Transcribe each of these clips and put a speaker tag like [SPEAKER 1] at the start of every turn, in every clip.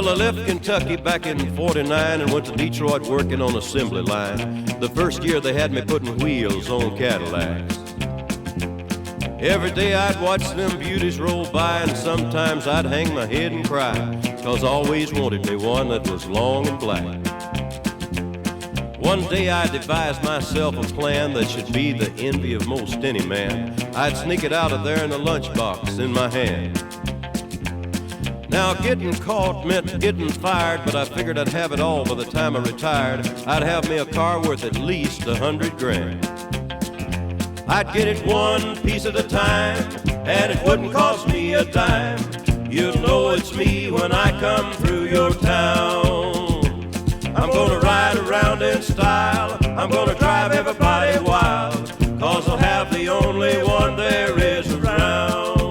[SPEAKER 1] Well, I left Kentucky back in '49 and went to Detroit working on assembly line. The first year they had me putting wheels on Cadillacs. Every day I'd watch them beauties roll by, and sometimes I'd hang my head and cry, 'cause I always wanted me one that was long and black. One day I devised myself a plan that should be the envy of most any man. I'd sneak it out of there in a lunchbox in my hand. Now getting caught meant getting fired, but I figured I'd have it all by the time I retired. I'd have me a car worth at least 100 grand. I'd get it one piece at a time, and it wouldn't cost me a dime. You'll know it's me when I come through your town. I'm gonna ride around in style, I'm gonna drive everybody wild, 'cause I'll have the only one there is around.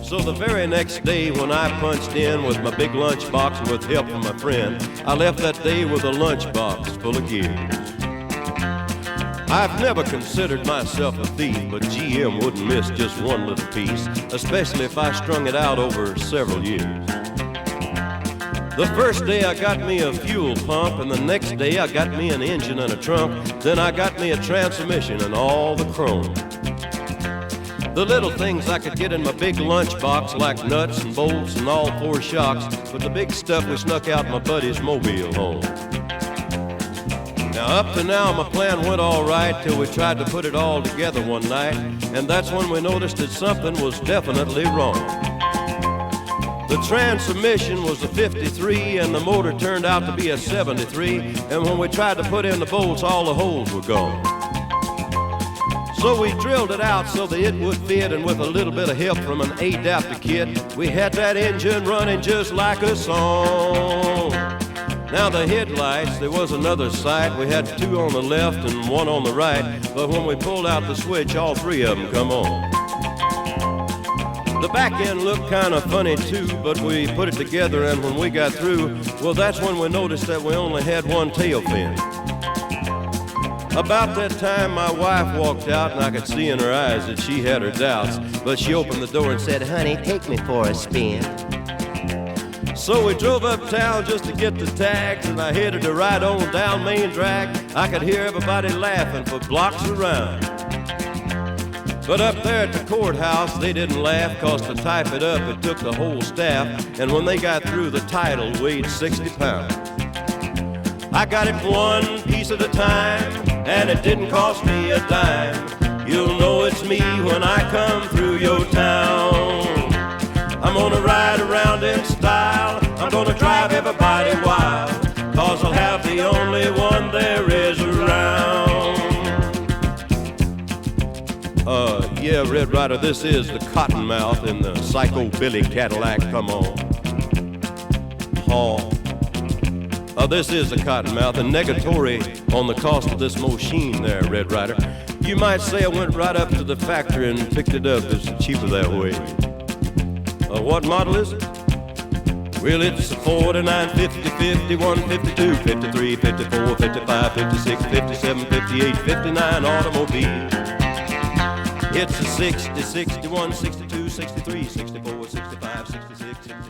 [SPEAKER 1] So the very next day when I punched in with my big lunchbox and with help from my friend, I left that day with a lunchbox full of gears. I've never considered myself a thief, but GM wouldn't miss just one little piece, especially if I strung it out over several years. The first day I got me a fuel pump, and the next day I got me an engine and a trunk. Then I got me a transmission and all the chrome. The little things I could get in my big lunchbox, like nuts and bolts and all four shocks, but the big stuff we snuck out my buddy's mobile home. Now up to now my plan went all right till we tried to put it all together one night, and that's when we noticed that something was definitely wrong. The transmission was a 53 and the motor turned out to be a 73, and when we tried to put in the bolts, all the holes were gone. So we drilled it out so that it would fit, and with a little bit of help from an adapter kit, we had that engine running just like a song. Now the headlights, there was another sight. We had two on the left and one on the right, but when we pulled out the switch, all three of them come on. The back end looked kind of funny too, but we put it together, and when we got through, well, that's when we noticed that we only had one tail fin. About that time, my wife walked out, and I could see in her eyes that she had her doubts, but she opened the door and said, "Honey, take me for a spin." So we drove uptown just to get the tags, and I headed to ride on down Main Drag. I could hear everybody laughing for blocks around. But up there at the courthouse, they didn't laugh, 'cause to type it up, it took the whole staff, and when they got through, the title weighed 60 pounds. I got it one piece at a time, and it didn't cost me a dime. You'll know it's me when I come through your town. I'm gonna ride around in style, I'm gonna drive everybody wild, 'cause I'll have the only one there is around. Yeah, Red Rider, this is the Cottonmouth in the Psycho-Billy Cadillac, come on. This is the Cottonmouth, and negatory on the cost of this machine there, Red Rider. You might say I went right up to the factory and picked it up. It's cheaper that way. What model is it? Well, it's a 49, 50, 51, 52, 53, 54, 55, 56, 57, 58, 59 automobile. It's a 60, 61, 62, 63, 64, 65, 66, 67.